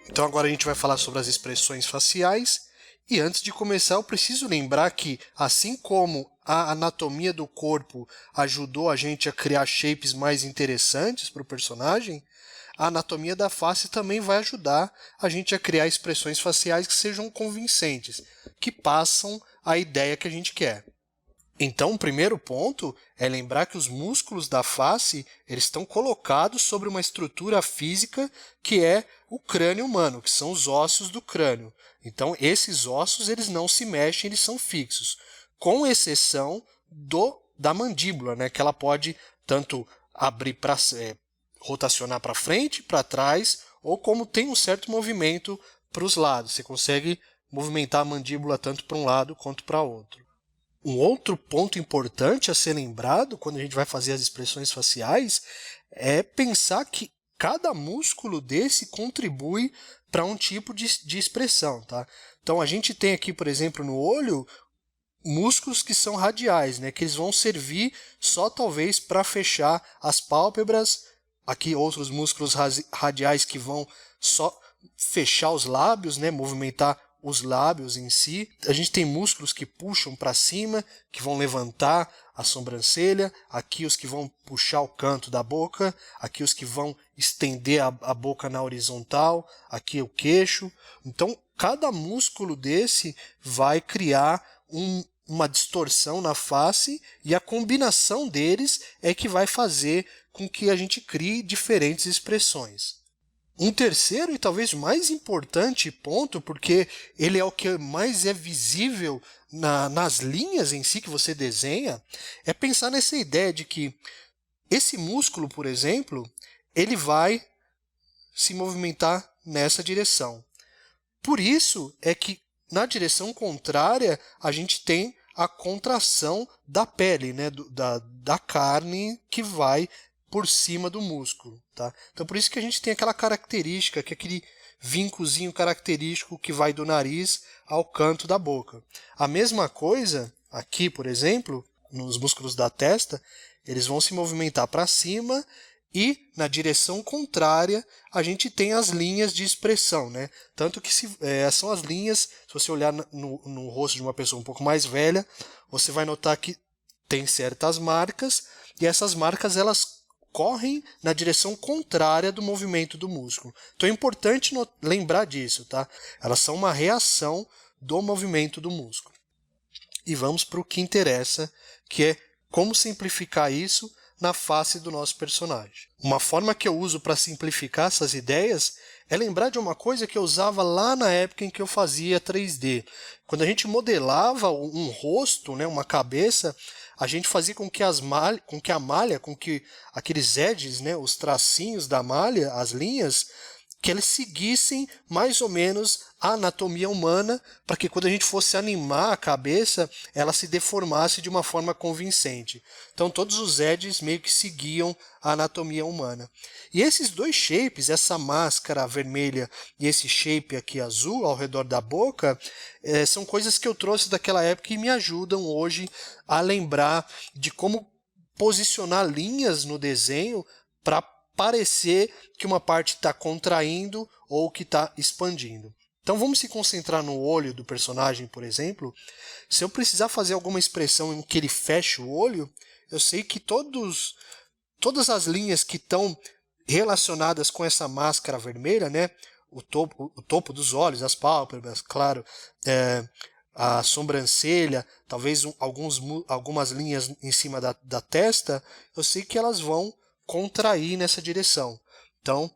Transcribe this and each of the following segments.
Então agora a gente vai falar sobre as expressões faciais. E antes de começar, eu preciso lembrar que, assim como a anatomia do corpo ajudou a gente a criar shapes mais interessantes para o personagem, a anatomia da face também vai ajudar a gente a criar expressões faciais que sejam convincentes, que passam a ideia que a gente quer. Então, o primeiro ponto é lembrar que os músculos da face eles estão colocados sobre uma estrutura física que é o crânio humano, que são os ossos do crânio. Então, esses ossos eles não se mexem, eles são fixos, com exceção da mandíbula, né, que ela pode tanto abrir para rotacionar para frente, para trás, ou como tem um certo movimento para os lados. Você consegue movimentar a mandíbula tanto para um lado quanto para outro. Um outro ponto importante a ser lembrado quando a gente vai fazer as expressões faciais é pensar que cada músculo desse contribui para um tipo de expressão, tá? Então, a gente tem aqui, por exemplo, no olho, músculos que são radiais, né? Que eles vão servir só talvez para fechar as pálpebras. Aqui outros músculos radiais que vão só fechar os lábios, né? Movimentar os lábios em si. A gente tem músculos que puxam para cima, que vão levantar a sobrancelha, aqui os que vão puxar o canto da boca, aqui os que vão estender a boca na horizontal, aqui o queixo. Então, cada músculo desse vai criar uma distorção na face e a combinação deles é que vai fazer com que a gente crie diferentes expressões. Um terceiro e talvez mais importante ponto, porque ele é o que mais é visível nas linhas em si que você desenha, é pensar nessa ideia de que esse músculo, por exemplo, ele vai se movimentar nessa direção. Por isso é que na direção contrária a gente tem a contração da pele, né, da carne que vai por cima do músculo, tá? Então, por isso que a gente tem aquela característica, que é aquele vincozinho característico que vai do nariz ao canto da boca. A mesma coisa aqui, por exemplo, nos músculos da testa, eles vão se movimentar para cima e na direção contrária a gente tem as linhas de expressão, né? Tanto que são as linhas, se você olhar no rosto de uma pessoa um pouco mais velha, você vai notar que tem certas marcas e essas marcas elas correm na direção contrária do movimento do músculo. Então é importante lembrar disso, tá? Elas são uma reação do movimento do músculo. E vamos para o que interessa, que é como simplificar isso na face do nosso personagem. Uma forma que eu uso para simplificar essas ideias é lembrar de uma coisa que eu usava lá na época em que eu fazia 3D. Quando a gente modelava um rosto, né, uma cabeça, a gente fazia com que aqueles edges, né, os tracinhos da malha, as linhas, que eles seguissem mais ou menos a anatomia humana, para que quando a gente fosse animar a cabeça, ela se deformasse de uma forma convincente. Então todos os edges meio que seguiam a anatomia humana. E esses dois shapes, essa máscara vermelha e esse shape aqui azul ao redor da boca, são coisas que eu trouxe daquela época e me ajudam hoje a lembrar de como posicionar linhas no desenho para parecer que uma parte está contraindo ou que está expandindo. Então vamos se concentrar no olho do personagem, por exemplo. Se eu precisar fazer alguma expressão em que ele feche o olho, eu sei que todas as linhas que estão relacionadas com essa máscara vermelha, né, o topo dos olhos, as pálpebras, claro, a sobrancelha, talvez algumas linhas em cima da testa, eu sei que elas vão contrair nessa direção. Então,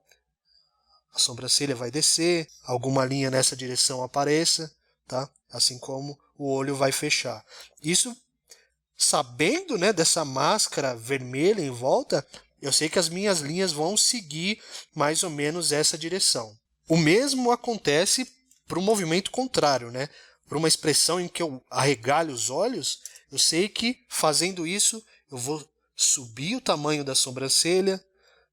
a sobrancelha vai descer, alguma linha nessa direção apareça, tá? Assim como o olho vai fechar. Isso, sabendo, né, dessa máscara vermelha em volta, eu sei que as minhas linhas vão seguir mais ou menos essa direção. O mesmo acontece para o movimento contrário, né? Para uma expressão em que eu arregalho os olhos, eu sei que fazendo isso eu vou subir o tamanho da sobrancelha,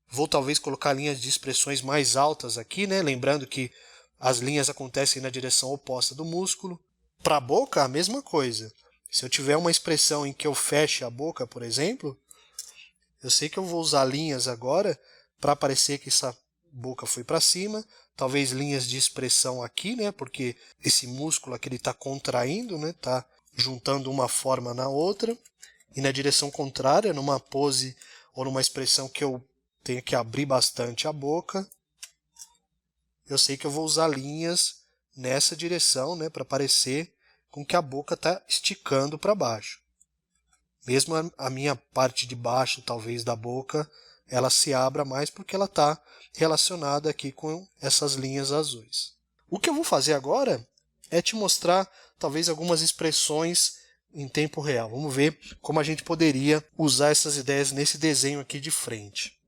vou talvez colocar linhas de expressões mais altas aqui, né? Lembrando que as linhas acontecem na direção oposta do músculo. Para a boca, a mesma coisa. Se eu tiver uma expressão em que eu feche a boca, por exemplo, eu sei que eu vou usar linhas agora para parecer que essa boca foi para cima, talvez linhas de expressão aqui, né? Porque esse músculo aqui está contraindo, né? Está juntando uma forma na outra. E na direção contrária, numa pose ou numa expressão que eu tenho que abrir bastante a boca, eu sei que eu vou usar linhas nessa direção, né? Para parecer com que a boca está esticando para baixo. Mesmo a minha parte de baixo, talvez, da boca, ela se abra mais porque ela está relacionada aqui com essas linhas azuis. O que eu vou fazer agora é te mostrar, talvez, algumas expressões em tempo real. Vamos ver como a gente poderia usar essas ideias nesse desenho aqui de frente.